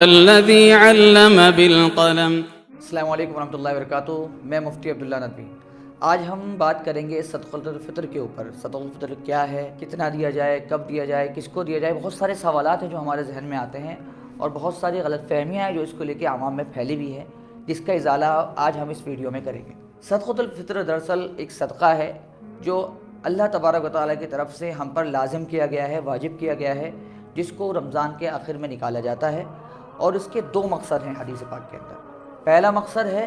الذي علم بالقلم۔ السلام علیکم ورحمۃ اللہ وبرکاتہ۔ میں مفتی عبداللہ ندوی۔ آج ہم بات کریں گے صدقۃ الفطر کے اوپر۔ صدقۃ الفطر کیا ہے، کتنا دیا جائے، کب دیا جائے، کس کو دیا جائے۔ بہت سارے سوالات ہیں جو ہمارے ذہن میں آتے ہیں اور بہت ساری غلط فہمیاں ہیں جو اس کو لے کے عوام میں پھیلی ہوئی ہے، جس کا ازالہ آج ہم اس ویڈیو میں کریں گے۔ صدقۃ الفطر دراصل ایک صدقہ ہے جو اللہ تبارک و تعالیٰ کی طرف سے ہم پر لازم کیا گیا ہے، واجب کیا گیا ہے، جس کو رمضان کے آخر میں نکالا جاتا ہے۔ اور اس کے دو مقصد ہیں حدیث پاک کے اندر۔ پہلا مقصد ہے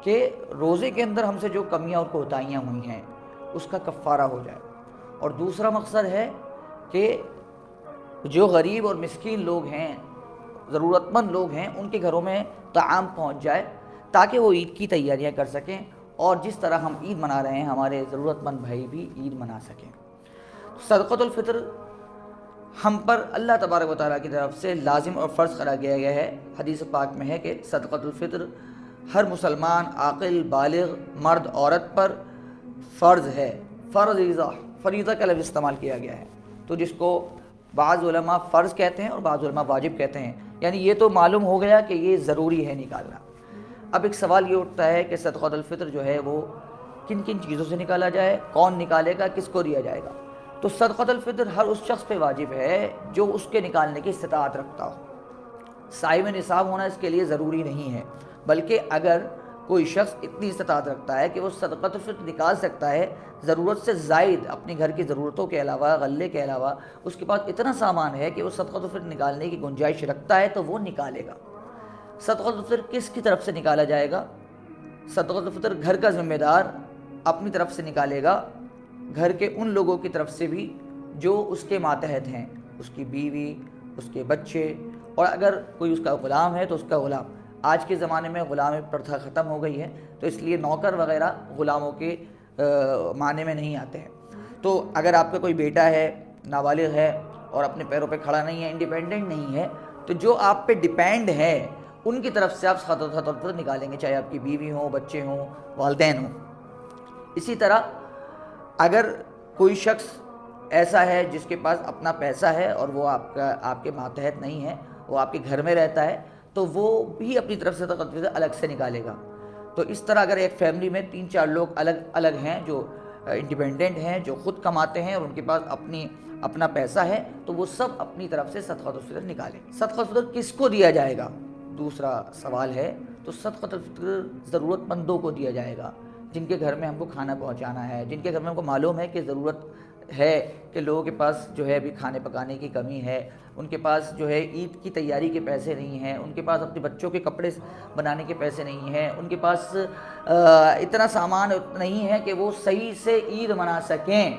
کہ روزے کے اندر ہم سے جو کمیاں اور کوتاہیاں ہوئی ہیں اس کا کفارہ ہو جائے، اور دوسرا مقصد ہے کہ جو غریب اور مسکین لوگ ہیں، ضرورت مند لوگ ہیں، ان کے گھروں میں طعام پہنچ جائے تاکہ وہ عید کی تیاریاں کر سکیں، اور جس طرح ہم عید منا رہے ہیں ہمارے ضرورت مند بھائی بھی عید منا سکیں۔ صدقۃ الفطر ہم پر اللہ تبارک و تعالیٰ کی طرف سے لازم اور فرض قرار دیا گیا ہے۔ حدیث پاک میں ہے کہ صدقۃ الفطر ہر مسلمان عاقل بالغ مرد عورت پر فرض ہے۔ فریضہ کا لفظ استعمال کیا گیا ہے، تو جس کو بعض علماء فرض کہتے ہیں اور بعض علماء واجب کہتے ہیں، یعنی یہ تو معلوم ہو گیا کہ یہ ضروری ہے نکالنا۔ اب ایک سوال یہ اٹھتا ہے کہ صدقۃ الفطر جو ہے وہ کن کن چیزوں سے نکالا جائے، کون نکالے گا، کس کو دیا جائے گا۔ تو صدقۃ الفطر ہر اس شخص پہ واجب ہے جو اس کے نکالنے کی استطاعت رکھتا ہو۔ صاحب نصاب ہونا اس کے لیے ضروری نہیں ہے، بلکہ اگر کوئی شخص اتنی استطاعت رکھتا ہے کہ وہ صدقۃ الفطر نکال سکتا ہے، ضرورت سے زائد اپنے گھر کی ضرورتوں کے علاوہ، غلے کے علاوہ اس کے پاس اتنا سامان ہے کہ وہ صدقۃ الفطر نکالنے کی گنجائش رکھتا ہے، تو وہ نکالے گا۔ صدقۃ الفطر کس کی طرف سے نکالا جائے گا؟ صدقۃ الفطر گھر کا ذمہ دار اپنی طرف سے نکالے گا، گھر کے ان لوگوں کی طرف سے بھی جو اس کے ماتحت ہیں، اس کی بیوی، اس کے بچے، اور اگر کوئی اس کا غلام ہے تو اس کا غلام۔ آج کے زمانے میں غلامی پرتھا ختم ہو گئی ہے، تو اس لیے نوکر وغیرہ غلاموں کے معنی میں نہیں آتے ہیں۔ تو اگر آپ کا کوئی بیٹا ہے، نابالغ ہے اور اپنے پیروں پہ کھڑا نہیں ہے، انڈیپینڈنٹ نہیں ہے، تو جو آپ پہ ڈیپینڈ ہے ان کی طرف سے آپ صدقۃ الفطر نکالیں گے، چاہے آپ کی بیوی ہوں، بچے ہوں، والدین ہوں۔ اسی طرح اگر کوئی شخص ایسا ہے جس کے پاس اپنا پیسہ ہے اور وہ آپ کے ماتحت نہیں ہے، وہ آپ کے گھر میں رہتا ہے، تو وہ بھی اپنی طرف سے صدقۃ الفطر الگ سے نکالے گا۔ تو اس طرح اگر ایک فیملی میں 3-4 لوگ الگ الگ ہیں جو انڈیپینڈنٹ ہیں، جو خود کماتے ہیں اور ان کے پاس اپنا پیسہ ہے، تو وہ سب اپنی طرف سے صدقۃ الفطر نکالیں۔ صدقۃ الفطر کس کو دیا جائے گا، دوسرا سوال ہے۔ تو صدقۃ الفطر ضرورت مندوں کو دیا جائے گا، جن کے گھر میں ہم کو کھانا پہنچانا ہے، جن کے گھر میں ہم کو معلوم ہے کہ ضرورت ہے کہ لوگوں کے پاس جو ہے ابھی کھانے پکانے کی کمی ہے، ان کے پاس جو ہے عید کی تیاری کے پیسے نہیں ہیں، ان کے پاس اپنے بچوں کے کپڑے بنانے کے پیسے نہیں ہیں، ان کے پاس اتنا سامان نہیں ہے کہ وہ صحیح سے عید منا سکیں،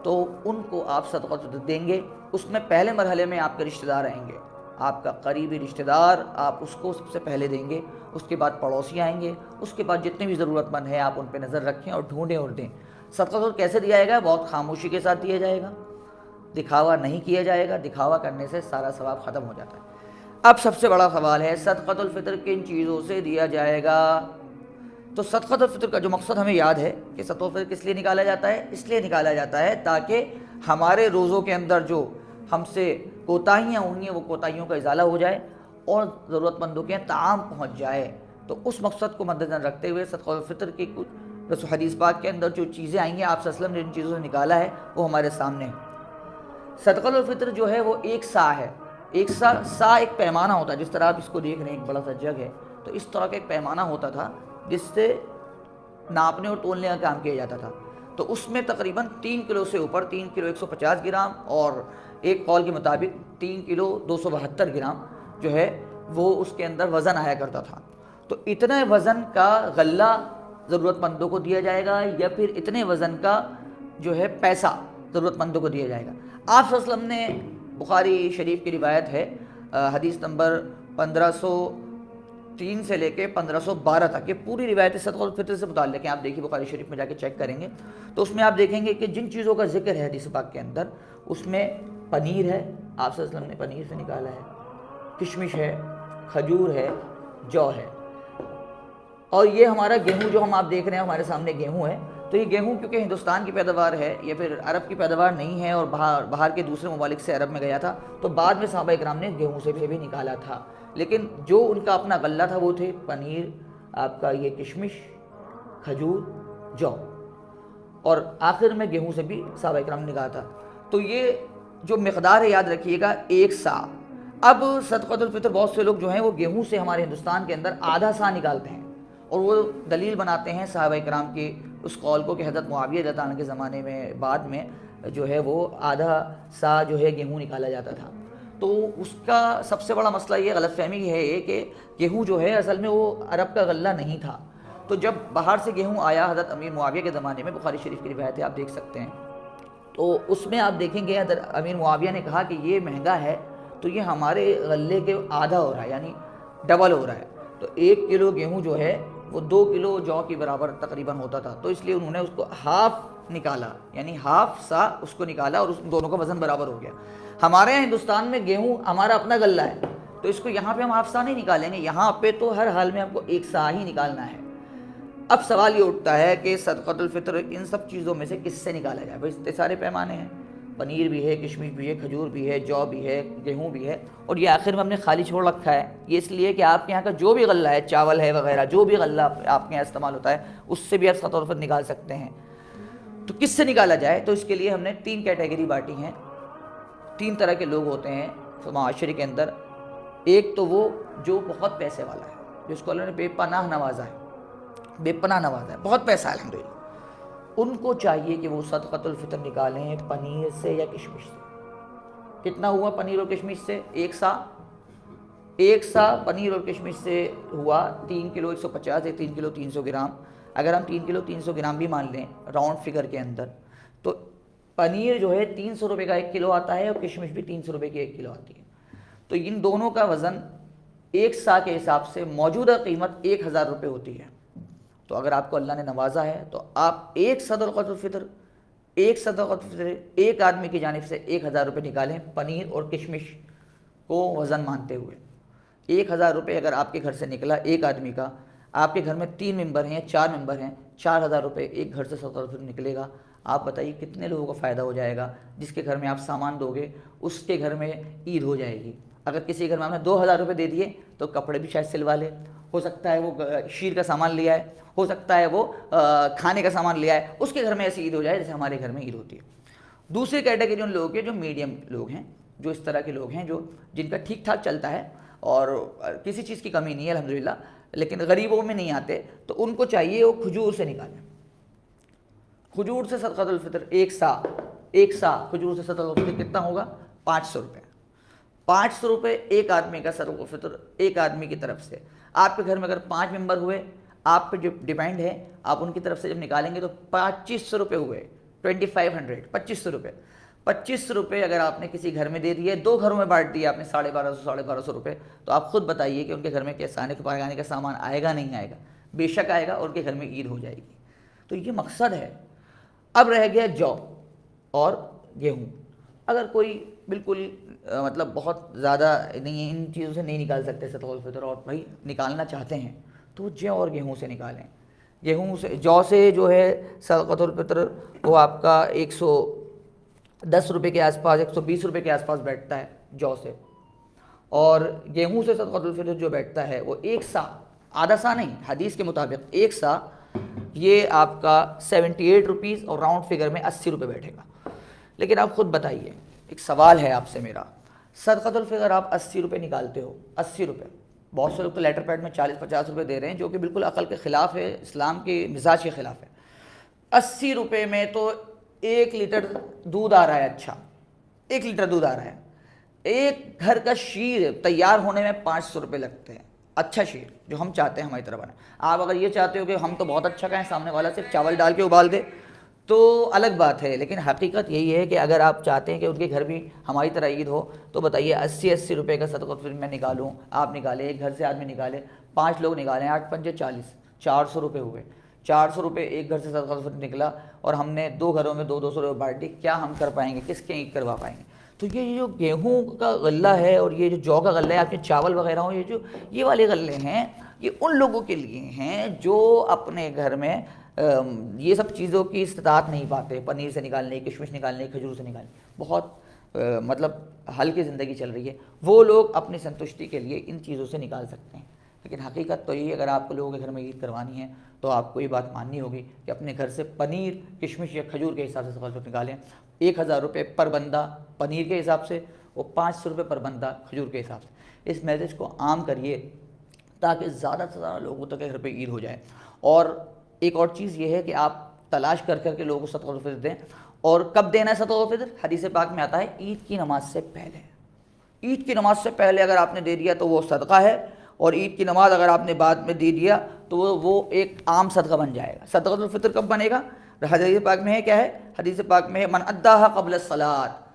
تو ان کو آپ صدقۃ الفطر دیں گے۔ اس میں پہلے مرحلے میں آپ کے رشتہ دار آئیں گے، آپ کا قریبی رشتہ دار، آپ اس کو سب سے پہلے دیں گے، اس کے بعد پڑوسی آئیں گے، اس کے بعد جتنے بھی ضرورت مند ہیں آپ ان پہ نظر رکھیں اور ڈھونڈیں اور دیں۔ صدقۃ الفطر کیسے دیا جائے گا؟ بہت خاموشی کے ساتھ دیا جائے گا، دکھاوا نہیں کیا جائے گا، دکھاوا کرنے سے سارا ثواب ختم ہو جاتا ہے۔ اب سب سے بڑا سوال ہے، صدقۃ الفطر کن چیزوں سے دیا جائے گا؟ تو صدقۃ الفطر کا جو مقصد ہمیں یاد ہے کہ صدقۃ الفطر کس لیے نکالا جاتا ہے؟ اس لیے نکالا جاتا ہے تاکہ ہمارے روزوں کے اندر جو ہم سے کوتاہیاں ہوئی ہیں وہ کوتاہیوں کا ازالہ ہو جائے اور ضرورت مندوں کے طعام پہنچ جائے۔ تو اس مقصد کو مد نظر رکھتے ہوئے صدقۃ الفطر کی کچھ حدیث پاک کے اندر جو چیزیں آئیں گی، آپ صلی اللہ علیہ وسلم نے جن چیزوں سے نکالا ہے وہ ہمارے سامنے ہے۔ صدقۃ الفطر جو ہے وہ ایک سا ہے۔ ایک سا ایک پیمانہ ہوتا ہے، جس طرح آپ اس کو دیکھ رہے ہیں ایک بڑا سا جگ ہے، تو اس طرح کا ایک پیمانہ ہوتا تھا جس سے ناپنے اور تولنے کا کام کیا جاتا تھا۔ تو اس میں تقریباً 3 کلو سے اوپر، 3 کلو 150 گرام، اور ایک قول کے مطابق 3 کلو 272 گرام جو ہے وہ اس کے اندر وزن آیا کرتا تھا۔ تو اتنے وزن کا غلہ ضرورت مندوں کو دیا جائے گا، یا پھر اتنے وزن کا جو ہے پیسہ ضرورت مندوں کو دیا جائے گا؟ آپ صلی اللہ علیہ وسلم نے، بخاری شریف کی روایت ہے، حدیث نمبر 1503 سے لے کے 1512 تک، یہ پوری روایت صدقۃ الفطر سے متعلق ہیں، آپ دیکھیے بخاری شریف میں جا کے چیک کریں گے تو اس میں آپ دیکھیں گے کہ جن چیزوں کا ذکر ہے حدیث پاک کے اندر، اس میں پنیر ہے، آپ صلی اللہ علیہ وسلم نے پنیر سے نکالا ہے، کشمش ہے، کھجور ہے، جو ہے، اور یہ ہمارا گیہوں جو آپ دیکھ رہے ہیں ہمارے سامنے گیہوں ہے، تو یہ گیہوں کیونکہ ہندوستان کی پیداوار ہے یا پھر عرب کی پیداوار نہیں ہے اور باہر کے دوسرے ممالک سے عرب میں گیا تھا، تو بعد میں صحابہ اکرام نے گیہوں سے بھی نکالا تھا۔ لیکن جو ان کا اپنا غلہ تھا وہ تھے پنیر، آپ کا یہ کشمش، کھجور، جو، اور آخر میں گیہوں سے بھی صحابہ کرام نے نکالا تھا۔ تو یہ جو مقدار ہے یاد رکھیے گا 1 سا۔ اب صدقۃ الفطر بہت سے لوگ جو ہیں وہ گیہوں سے ہمارے ہندوستان کے اندر آدھا سا نکالتے ہیں، اور وہ دلیل بناتے ہیں صحابہ کرام کی اس قول کو کہ حضرت معاویہ رضی اللہ عنہ کے زمانے میں بعد میں جو ہے وہ آدھا سا جو ہے گیہوں نکالا جاتا تھا۔ تو اس کا سب سے بڑا مسئلہ یہ غلط فہمی ہے یہ کہ گیہوں جو ہے اصل میں وہ عرب کا غلہ نہیں تھا۔ تو جب باہر سے گیہوں آیا حضرت امیر معاویہ کے زمانے میں، بخاری شریف کی روایت ہے آپ دیکھ سکتے ہیں، تو اس میں آپ دیکھیں گے حضرت امیر معاویہ نے کہا کہ یہ مہنگا ہے تو یہ ہمارے غلے کے آدھا ہو رہا ہے، یعنی ڈبل ہو رہا ہے۔ تو 1 کلو گیہوں جو ہے وہ 2 کلو جو کے برابر تقریباً ہوتا تھا، تو اس لیے انہوں نے اس کو ہاف نکالا، یعنی ہاف سا اس کو نکالا، اور اس دونوں کا وزن برابر ہو گیا۔ ہمارے یہاں ہندوستان میں گیہوں ہمارا اپنا غلہ ہے، تو اس کو یہاں پہ ہم ہاف سا نہیں نکالیں گے، یہاں پہ تو ہر حال میں ہم کو 1 سا ہی نکالنا ہے۔ اب سوال یہ اٹھتا ہے کہ صدقۃ الفطر ان سب چیزوں میں سے کس سے نکالا جائے؟ بھائی اتنے سارے پیمانے ہیں، پنیر بھی ہے، کشمش بھی ہے، کھجور بھی ہے، جو بھی ہے، گیہوں بھی ہے، اور یہ آخر میں ہم نے خالی چھوڑ رکھا ہے۔ یہ اس لیے کہ آپ کے یہاں کا جو بھی غلہ ہے، چاول ہے وغیرہ، جو بھی غلہ آپ کے یہاں استعمال ہوتا ہے اس سے بھی آپ صدقۃ الفطر نکال سکتے ہیں۔ تو کس سے نکالا جائے؟ تو اس کے لیے ہم نے 3 کیٹیگری بانٹی ہیں۔ 3 طرح کے لوگ ہوتے ہیں معاشرے کے اندر۔ ایک تو وہ جو بہت پیسے والا ہے، جس کو اللہ نے بے پناہ نوازا ہے، بے پناہ نوازا ہے، بہت پیسہ ہے الحمدللہ، ان کو چاہیے کہ وہ صدقۃ الفطر نکالیں پنیر سے یا کشمش سے۔ کتنا ہوا پنیر اور کشمش سے؟ 1 سا۔ 1 سا پنیر اور کشمش سے ہوا 3 کلو 150 یا 3 کلو 300 گرام۔ اگر ہم 3 کلو 300 گرام بھی مان لیں راؤنڈ فگر کے اندر، تو پنیر جو ہے 300 روپے کا 1 کلو آتا ہے، اور کشمش بھی 300 روپے کی 1 کلو آتی ہے۔ تو ان دونوں کا وزن 1 سا کے حساب سے موجودہ قیمت 1000 روپے ہوتی ہے۔ تو اگر آپ کو اللہ نے نوازا ہے تو آپ ایک صدقۃ الفطر ایک آدمی کی جانب سے 1000 روپے نکالیں پنیر اور کشمش کو وزن مانتے ہوئے۔ 1000 روپے اگر آپ کے گھر سے نکلا ایک آدمی کا، آپ کے گھر میں 3 ممبر ہیں، 4 ممبر ہیں، 4000 روپے ایک گھر سے صدقۃ الفطر نکلے گا۔ آپ بتائیے کتنے لوگوں کو فائدہ ہو جائے گا؟ جس کے گھر میں آپ سامان دو گے اس کے گھر میں عید ہو جائے گی۔ اگر کسی گھر میں آپ نے 2000 روپے دے دیے تو کپڑے بھی شاید سلوا لے، ہو سکتا ہے وہ شیر کا سامان لیا ہے، ہو سکتا ہے وہ کھانے کا سامان لیا ہے، اس کے گھر میں ایسی عید ہو جائے جیسے ہمارے گھر میں عید ہوتی ہے۔ دوسری کیٹیگری ان لوگوں کے جو میڈیم لوگ ہیں، جو اس طرح کے لوگ ہیں جو جن کا ٹھیک ٹھاک چلتا ہے اور کسی چیز کی کمی نہیں ہے الحمدللہ، لیکن غریبوں میں نہیں آتے، تو ان کو چاہیے وہ کھجور سے نکالیں۔ کھجور سے صدقۃ الفطر 1 سا کھجور سے صدقۃ الفطر کتنا ہوگا؟ 500 روپے۔ 500 روپے ایک آدمی کا صدقۃ الفطر ایک آدمی کی طرف سے۔ آپ کے گھر میں اگر 5 ممبر ہوئے، آپ پہ جو ڈیپینڈ ہے، آپ ان کی طرف سے جب نکالیں گے تو 2500 روپے ہوئے، 2500 2500 روپے۔ 2500 روپے اگر آپ نے کسی گھر میں دے دیے، 2 گھروں میں بانٹ دیا آپ نے 1250 روپے، تو آپ خود بتائیے کہ ان کے گھر میں کھانے پکانے کا سامان آئے گا نہیں آئے گا؟ بے شک آئے گا، اور ان کے گھر میں عید ہو جائے گی۔ تو یہ مقصد ہے۔ اب رہ گیا جو اور گیہوں۔ اگر کوئی بالکل مطلب بہت زیادہ نہیں، ان چیزوں سے نہیں نکال سکتے صدقۃ الفطر، اور بھائی نکالنا چاہتے ہیں تو جو اور گیہوں سے نکالیں۔ گیہوں سے، جو سے جو ہے صدقۃ الفطر وہ آپ کا 110 روپے کے آس پاس، 120 روپے کے آس پاس بیٹھتا ہے جو سے، اور گیہوں سے صدقۃ الفطر جو بیٹھتا ہے وہ 1 سا، آدھا سا نہیں، حدیث کے مطابق 1 سا، یہ آپ کا 78 روپیز، اور راؤنڈ فگر میں 80 روپے بیٹھے گا۔ لیکن آپ خود بتائیے، ایک سوال ہے آپ سے میرا، صدقۃ الفطر آپ 80 روپے نکالتے ہو، 80 روپے، بہت سے لوگ تو لیٹر پیڈ میں 40-50 روپے دے رہے ہیں، جو کہ بالکل عقل کے خلاف ہے، اسلام کے مزاج کے خلاف ہے۔ 80 روپے میں تو 1 لیٹر دودھ آ رہا ہے، اچھا 1 لیٹر دودھ آ رہا ہے۔ ایک گھر کا شیر تیار ہونے میں 500 روپے لگتے ہیں، اچھا شیر جو ہم چاہتے ہیں ہماری طرح بنے۔ آپ اگر یہ چاہتے ہو کہ ہم تو بہت اچھا کہیں، سامنے والا صرف چاول ڈال کے ابال دے، تو الگ بات ہے، لیکن حقیقت یہی ہے کہ اگر آپ چاہتے ہیں کہ ان کے گھر بھی ہماری طرح عید ہو، تو بتائیے 80 روپے کا صدقۃ الفطر میں نکالوں، آپ نکالیں، ایک گھر سے آدمی نکالے، 5 لوگ نکالیں، 8 پنجے 40، 400 روپے ہوئے۔ 400 روپے ایک گھر سے صدقۃ الفطر نکلا، اور ہم نے 2 گھروں میں 200 روپے بانٹ دی، کیا ہم کر پائیں گے؟ کس کے عید کروا پائیں گے؟ تو یہ جو گیہوں کا غلہ ہے اور یہ جو جو کا غلہ ہے، آپ کے چاول وغیرہ ہوں، یہ والے غلے ہیں، یہ ان لوگوں کے لیے ہیں جو اپنے گھر میں یہ سب چیزوں کی استطاعت نہیں پاتے، پنیر سے نکالنے، کشمش نکالنے، کھجور سے نکالنے۔ بہت مطلب ہلکی زندگی چل رہی ہے، وہ لوگ اپنی سنتشٹی کے لیے ان چیزوں سے نکال سکتے ہیں. لیکن حقیقت تو یہ، اگر آپ کو لوگوں کے گھر میں عید کروانی ہے تو آپ کو یہ بات ماننی ہوگی کہ اپنے گھر سے پنیر، کشمش یا کھجور کے حساب سے صدقۃ الفطر نکالیں. 1000 روپے پر بندہ پنیر کے حساب سے اور 500 روپے پر بندہ کھجور کے حساب سے. اس میسج کو عام کریے تاکہ زیادہ سے زیادہ لوگوں تک گھر پہ عید ہو جائے. اور ایک اور چیز یہ ہے کہ آپ تلاش کر کر کے لوگوں کو صدقۃ الفطر دیں. اور کب دینا ہے صدقۃ الفطر؟ حدیث پاک میں آتا ہے عید کی نماز سے پہلے. عید کی نماز سے پہلے اگر آپ نے دے دیا تو وہ صدقہ ہے، اور عید کی نماز اگر آپ نے بعد میں دے دیا تو وہ ایک عام صدقہ بن جائے گا. صدقۃ الفطر کب بنے گا؟ حدیث پاک میں ہے، کیا ہے حدیث پاک میں ہے، من اداها قبل الصلاۃ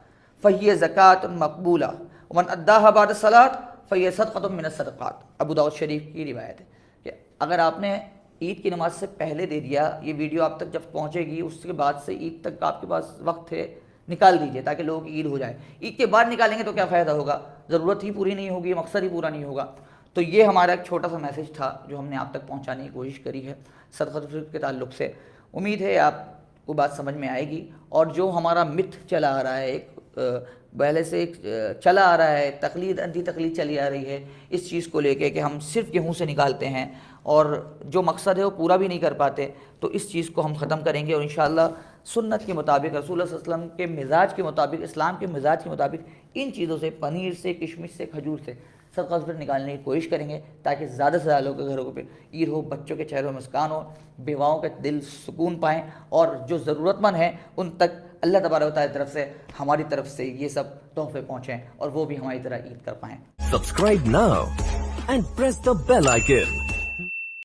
فہی زکوۃ مقبولہ ومن اداها بعد الصلاۃ فہی صدقۃ من الصدقات. ابو داؤد شریف کی روایت ہے کہ اگر آپ نے عید کی نماز سے پہلے دے دیا، یہ ویڈیو آپ تک جب پہنچے گی اس کے بعد سے عید تک آپ کے پاس وقت ہے، نکال دیجئے تاکہ لوگوں کی عید ہو جائے. عید کے بعد نکالیں گے تو کیا فائدہ ہوگا؟ ضرورت ہی پوری نہیں ہوگی، مقصد ہی پورا نہیں ہوگا. تو یہ ہمارا ایک چھوٹا سا میسج تھا جو ہم نے آپ تک پہنچانے کی کوشش کری ہے صدقۃ الفطر کے تعلق سے. امید ہے آپ کو بات سمجھ میں آئے گی. اور جو ہمارا متھ چلا آ رہا ہے، ایک پہلے سے ایک چلا آ رہا ہے، تقلید انٹی تقلید چلی آ رہی ہے اس چیز کو لے کے کہ ہم صرف گیہوں سے نکالتے ہیں اور جو مقصد ہے وہ پورا بھی نہیں کر پاتے، تو اس چیز کو ہم ختم کریں گے. اور انشاءاللہ سنت کے مطابق، رسول اللہ صلی اللہ علیہ وسلم کے مزاج کے مطابق، اسلام کے مزاج کے مطابق ان چیزوں سے، پنیر سے، کشمش سے، کھجور سے صدقۃ الفطر نکالنے کی کوشش کریں گے تاکہ زیادہ سے زیادہ لوگوں کے گھروں پہ عید ہو، بچوں کے چہروں میں مسکان ہو، بیواؤں کے دل سکون پائیں، اور جو ضرورت مند ہیں ان تک اللہ تبارک و تعالی کی طرف سے، ہماری طرف سے یہ سب تحفے پہنچیں اور وہ بھی ہماری طرح عید کر پائیں. Subscribe now and press the bell icon.